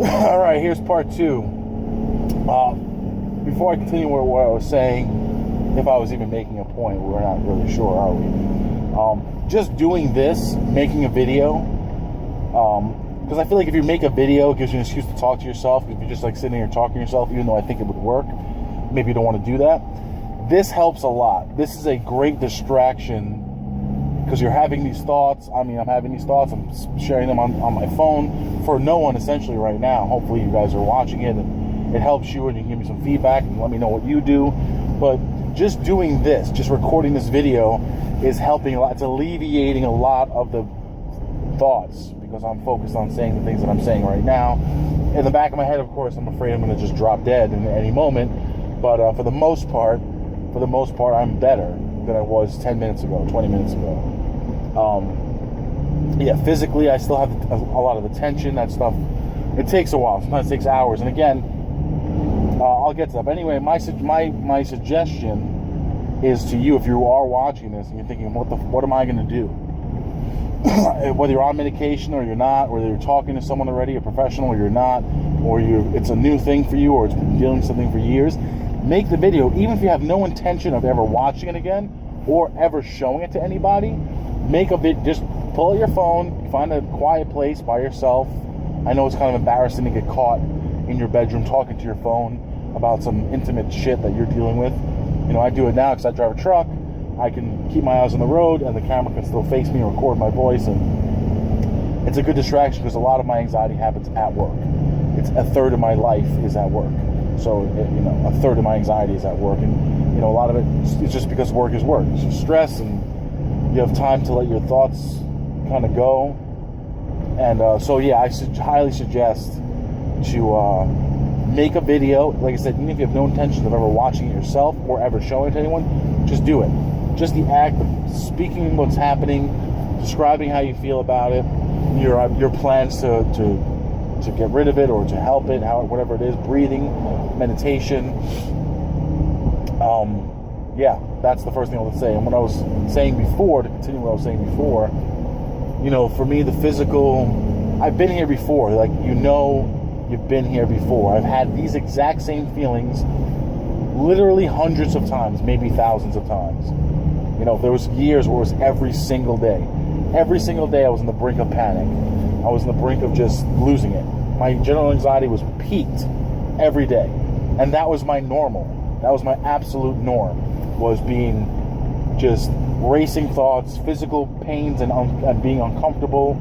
All right, here's part two. Before I continue with what I was saying, if I was even making a point, we're not really sure, are we? Just doing this, making a video, because I feel like if you make a video, it gives you an excuse to talk to yourself. If you're just like sitting here talking to yourself, even though I think it would work, maybe you don't want to do that. This helps a lot. This is a great distraction because you're having these thoughts. I mean, I'm having these thoughts. I'm sharing them on my phone for no one essentially right now. Hopefully you guys are watching it and it helps you and you can give me some feedback and let me know what you do. But just doing this, just recording this video is helping a lot. It's alleviating a lot of the thoughts because I'm focused on saying the things that I'm saying right now. In the back of my head, of course, I'm afraid I'm going to just drop dead in any moment. But for the most part, I'm better than I was 10 minutes ago, 20 minutes ago. Yeah, physically, I still have a lot of the tension, that stuff. It takes a while. Sometimes it takes hours. And again, I'll get to that. But anyway, my suggestion is to you, if you are watching this and you're thinking, what am I going to do? Whether you're on medication or you're not, whether you're talking to someone already, a professional, or you're not, or it's a new thing for you, or it's been dealing with something for years, make the video, even if you have no intention of ever watching it again or ever showing it to anybody. Make a video. Just pull out your phone, find a quiet place by yourself. I know it's kind of embarrassing to get caught in your bedroom talking to your phone about some intimate shit that you're dealing with. You know, I do it now because I drive a truck. I can keep my eyes on the road and the camera can still face me and record my voice, and it's a good distraction because a lot of my anxiety happens at work. It's a third of my life is at work. So, a third of my anxiety is at work, and a lot of it is just because work is work. It's just stress, and you have time to let your thoughts kind of go. And so, yeah, I highly suggest to make a video. Like I said, even if you have no intention of ever watching it yourself or ever showing it to anyone, just do it. Just the act of speaking what's happening, describing how you feel about it, your plans to get rid of it or to help it, whatever it is, breathing, meditation. Yeah, that's the first thing I would say. And what I was saying before, to continue what I was saying before, for me, the physical, I've been here before. Like, you've been here before. I've had these exact same feelings literally hundreds of times, maybe thousands of times. There was years where it was every single day. Every single day I was on the brink of panic. I was on the brink of just losing it. My general anxiety was peaked every day. And that was my normal. That was my absolute norm, was being just racing thoughts, physical pains and being uncomfortable,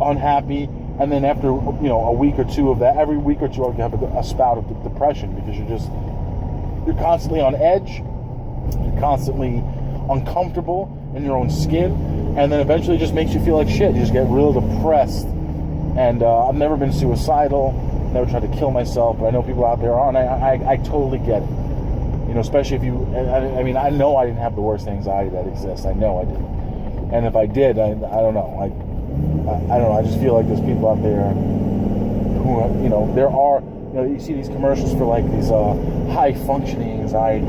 unhappy. And then after, a week or two of that, every week or two I would have a spout of depression because you're constantly on edge. You're constantly uncomfortable in your own skin. And then eventually it just makes you feel like shit. You just get real depressed. And I've never been suicidal, never tried to kill myself, but I know people out there are, and I totally get it. Especially if you, I know I didn't have the worst anxiety that exists. I know I didn't. And if I did, I don't know. I don't know. I just feel like there's people out there who, there are, you see these commercials for like these high-functioning anxiety,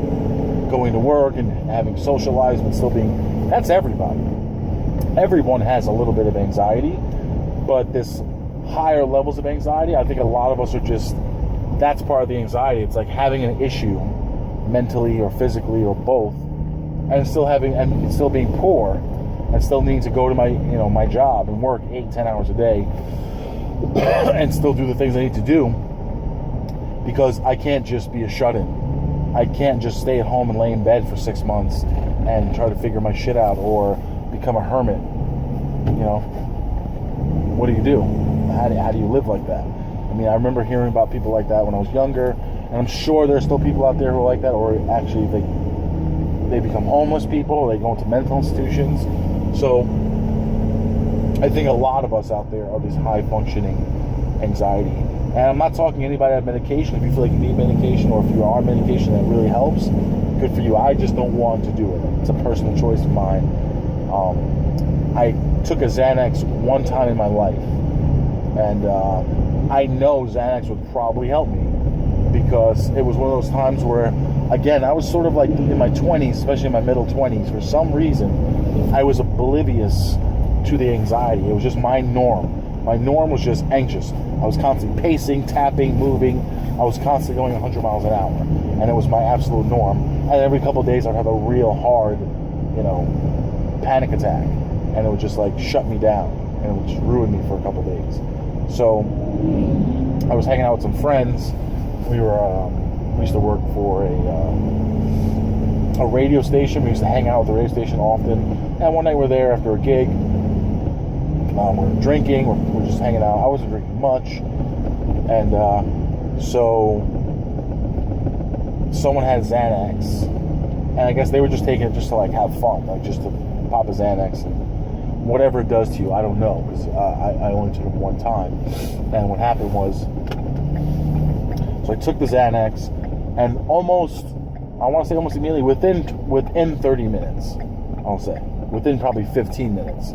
going to work and having social lives but still being, that's everybody. Everyone has a little bit of anxiety, but this higher levels of anxiety, I think a lot of us are just, that's part of the anxiety. It's like having an issue mentally or physically or both, and still being poor and still needing to go to my job and work 8-10 hours a day and still do the things I need to do because I can't just be a shut-in. I can't just stay at home and lay in bed for 6 months and try to figure my shit out or become a hermit. What do you do? How do you live like that? I remember hearing about people like that when I was younger, and I'm sure there's still people out there who are like that, or actually they become homeless people, or they go into mental institutions. So I think a lot of us out there are this high-functioning anxiety. And I'm not talking anybody on medication. If you feel like you need medication, or if you are on medication that really helps, good for you. I just don't want to do it. It's a personal choice of mine. I took a Xanax one time in my life, and I know Xanax would probably help me because it was one of those times where, again, I was sort of like in my 20s, especially in my middle 20s. For some reason, I was oblivious to the anxiety. It was just my norm. My norm was just anxious. I was constantly pacing, tapping, moving. I was constantly going 100 miles an hour. And it was my absolute norm. And every couple of days I'd have a real hard, panic attack. And it would just like shut me down. And it would just ruin me for a couple of days. So I was hanging out with some friends. We used to work for a radio station. We used to hang out at the radio station often. And one night we're there after a gig. We're drinking. We're just hanging out. I wasn't drinking much. And so someone had Xanax. And I guess they were just taking it just to like have fun. Like just to pop a Xanax and whatever it does to you, I don't know. Because I only took it one time. And what happened was, so I took the Xanax, and I want to say almost immediately, within 30 minutes, I'll say, within probably 15 minutes,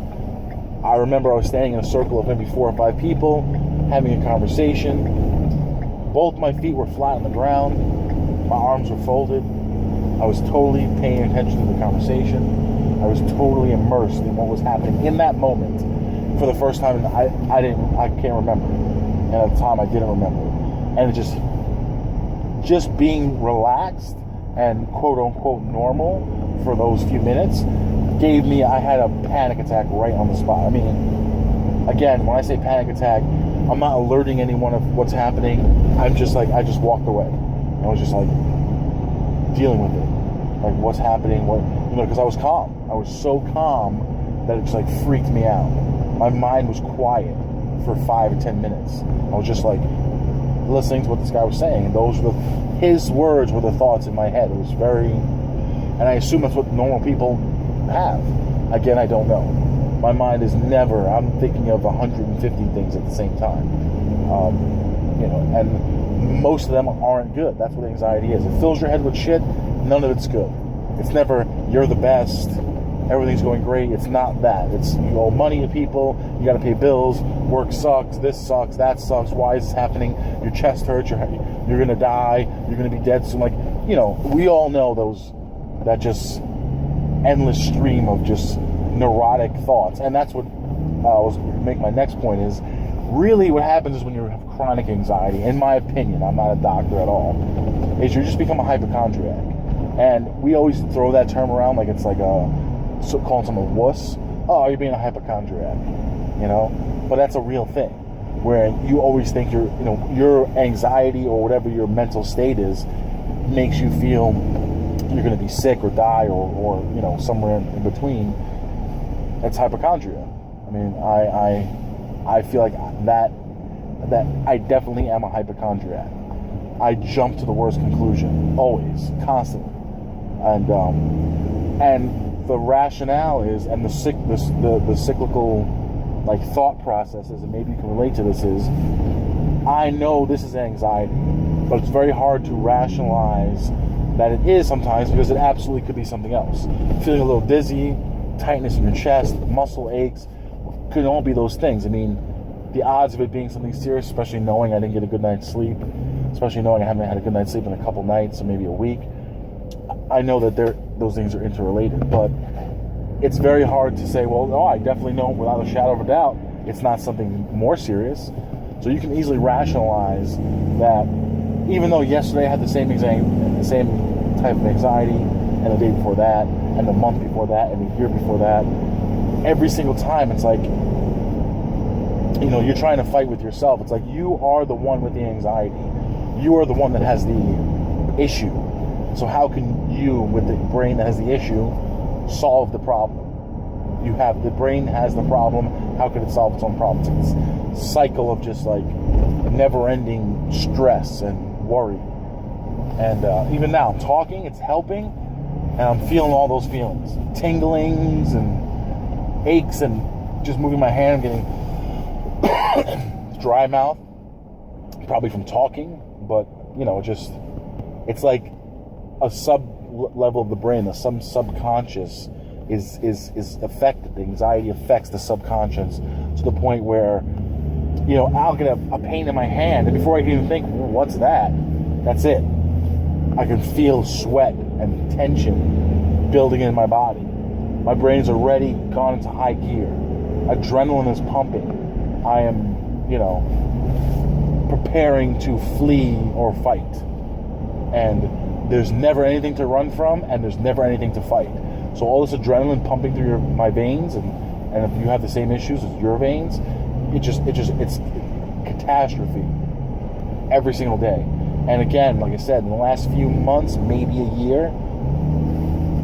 I remember I was standing in a circle of maybe 4 or 5 people, having a conversation. Both my feet were flat on the ground. My arms were folded. I was totally paying attention to the conversation. I was totally immersed in what was happening in that moment for the first time. I can't remember. And at the time, I didn't remember. And it just being relaxed and quote unquote normal for those few minutes I had a panic attack right on the spot. I mean, again, when I say panic attack, I'm not alerting anyone of what's happening. I'm just like, I just walked away. I was just like dealing with it. Like what's happening, because I was calm. I was so calm that it just like freaked me out. My mind was quiet for 5 or 10 minutes. I was just like listening to what this guy was saying, and his words were the thoughts in my head. It was and I assume that's what normal people have. Again, I don't know. My mind is never, I'm thinking of 150 things at the same time. And most of them aren't good. That's what anxiety is. It fills your head with shit. None of it's good. It's never, you're the best, everything's going great. It's not that. It's, you owe money to people, you got to pay bills, work sucks, this sucks, that sucks, why is this happening? Your chest hurts, you're going to die, you're going to be dead soon. Like, we all know that just endless stream of just neurotic thoughts. And that's what I was going to make my next point is, really what happens is when you have chronic anxiety, in my opinion, I'm not a doctor at all, is you just become a hypochondriac. And we always throw that term around like it's like calling someone a wuss. Oh, you're being a hypochondriac, But that's a real thing, where you always think your anxiety or whatever your mental state is makes you feel you're going to be sick or die or somewhere in between. That's hypochondria. I mean, I feel like that I definitely am a hypochondriac. I jump to the worst conclusion always, constantly, and the rationale is, and the cyclical like thought processes, and maybe you can relate to this, is I know this is anxiety, but it's very hard to rationalize that it is sometimes, because it absolutely could be something else. Feeling a little dizzy, tightness in your chest, muscle aches, could all be those things. I mean, the odds of it being something serious, especially knowing I didn't get a good night's sleep, especially knowing I haven't had a good night's sleep in a couple nights or maybe a week, I know that those things are interrelated. But it's very hard to say, well, no, I definitely know without a shadow of a doubt it's not something more serious. So you can easily rationalize that, even though yesterday I had the same type of anxiety, and the day before that, and the month before that, and the year before that, every single time it's like, you're trying to fight with yourself. It's like you are the one with the anxiety. You are the one that has the issue. So how can you, with the brain that has the issue, solve the problem? The brain has the problem. How could it solve its own problems? It's a cycle of just like never-ending stress and worry. And even now, I'm talking, it's helping, and I'm feeling all those feelings. Tinglings and aches, and just moving my hand, getting dry mouth, probably from talking, but, it's like a sub-level of the brain, some subconscious is affected. The anxiety affects the subconscious to the point where, I'll get a pain in my hand, and before I can even think, what's that? That's it. I can feel sweat and tension building in my body. My brain's already gone into high gear. Adrenaline is pumping. I am, you know, preparing to flee or fight. And there's never anything to run from, and there's never anything to fight. So all this adrenaline pumping through my veins, and if you have the same issues as your veins, it's catastrophe every single day. And again, like I said, in the last few months, maybe a year,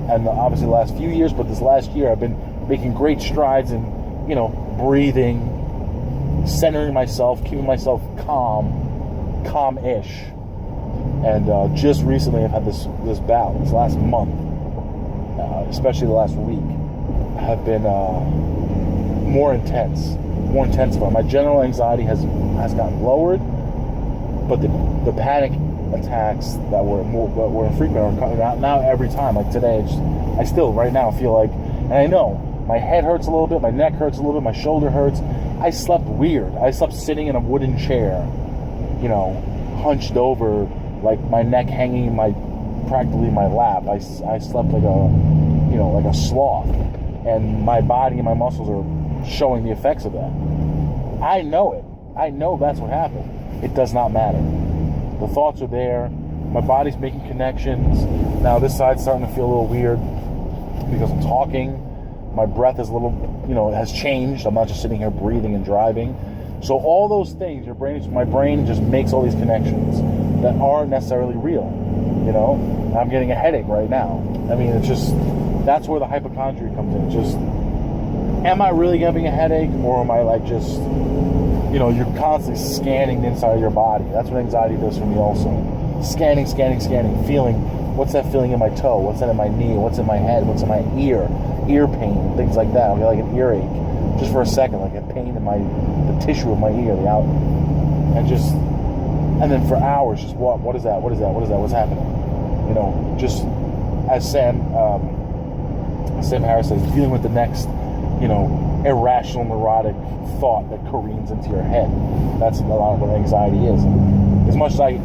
and obviously the last few years, but this last year, I've been making great strides in, you know, breathing, centering myself, keeping myself calm-ish. And just recently, I've had this bout, this last month, especially the last week, have been more intensified. My general anxiety has gotten lowered, but the panic attacks that were infrequent are coming out now every time. Like today, I still right now feel like, and I know my head hurts a little bit, my neck hurts a little bit, my shoulder hurts. I slept weird. I slept sitting in a wooden chair, you know, hunched over, like my neck hanging in practically my lap. I slept like a sloth, and my body and my muscles are showing the effects of that. I know it. I know that's what happened. It does not matter. The thoughts are there. My body's making connections. Now this side's starting to feel a little weird because I'm talking. My breath is a little, you know, it has changed. I'm not just sitting here breathing and driving. So all those things, my brain just makes all these connections that aren't necessarily real. You know, I'm getting a headache right now. I mean, it's just, that's where the hypochondria comes in. It's just, am I really having a headache, or am I like just, you know, you're constantly scanning the inside of your body. That's what anxiety does for me also. Scanning, feeling, what's that feeling in my toe? What's that in my knee? What's in my head? What's in my ear? Ear pain, things like that. I'll get like an earache just for a second, like a pain in the tissue of my ear, and then for hours, just what is that? What's happening? You know, just as Sam Harris says, dealing with the next, you know, irrational, neurotic thought that careens into your head. That's a lot of what anxiety is. And as much as I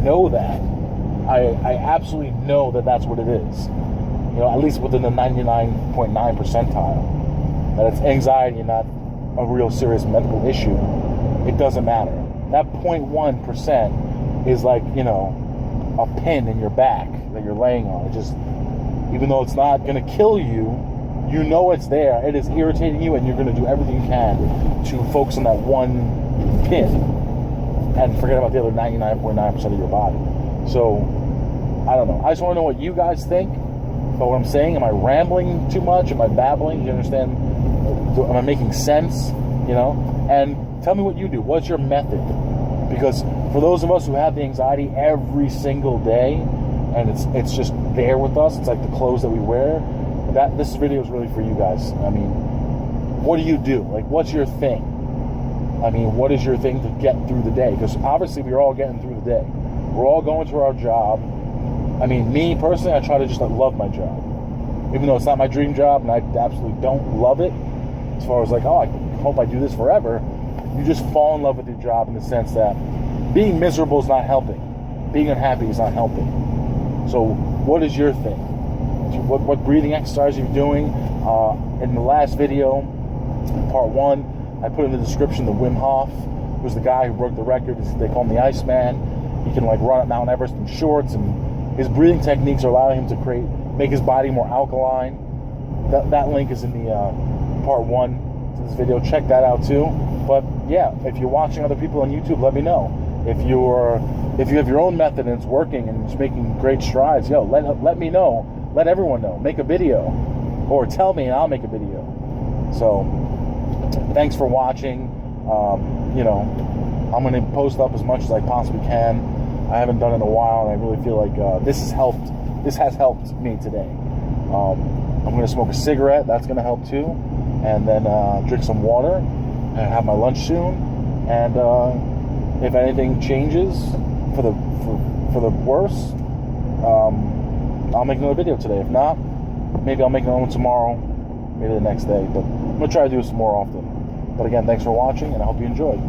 know that, I absolutely know that that's what it is. You know, at least within the 99.9 percentile, that it's anxiety and not a real serious medical issue. It doesn't matter. That 0.1% is like, you know, a pin in your back that you're laying on. It just, even though it's not going to kill you, you know it's there. It is irritating you, and you're going to do everything you can to focus on that one pin and forget about the other 99.9% of your body. So, I don't know. I just want to know what you guys think about what I'm saying. Am I rambling too much? Am I babbling? Do you understand? Am I making sense? You know? And tell me what you do. What's your method? Because for those of us who have the anxiety every single day, and it's just there with us, it's like the clothes that we wear, this video is really for you guys. I mean, what do you do? Like, what's your thing? I mean, what is your thing to get through the day? Because obviously we're all getting through the day. We're all going to our job. I mean, me personally, I try to just love my job. Even though it's not my dream job, and I absolutely don't love it, as far as like, oh, I hope I do this forever. You just fall in love with your job in the sense that being miserable is not helping. Being unhappy is not helping. So what is your thing? What breathing exercise are you doing? In the last video, part 1, I put in the description the Wim Hof, who's the guy who broke the record. They call him the Iceman. He can like run up Mount Everest in shorts, and his breathing techniques are allowing him to make his body more alkaline. That link is in the part 1 to this video. Check that out too. But yeah, if you're watching other people on YouTube, let me know. If you have your own method and it's working and it's making great strides, let me know. Let everyone know. Make a video, or tell me and I'll make a video. So thanks for watching. You know, I'm going to post up as much as I possibly can. I haven't done it in a while, and I really feel like this has helped me today. I'm going to smoke a cigarette. That's going to help too. And then drink some water and have my lunch soon. And if anything changes for the worse, I'll make another video today. If not, maybe I'll make another one tomorrow, maybe the next day. But I'm going to try to do this more often. But again, thanks for watching, and I hope you enjoyed.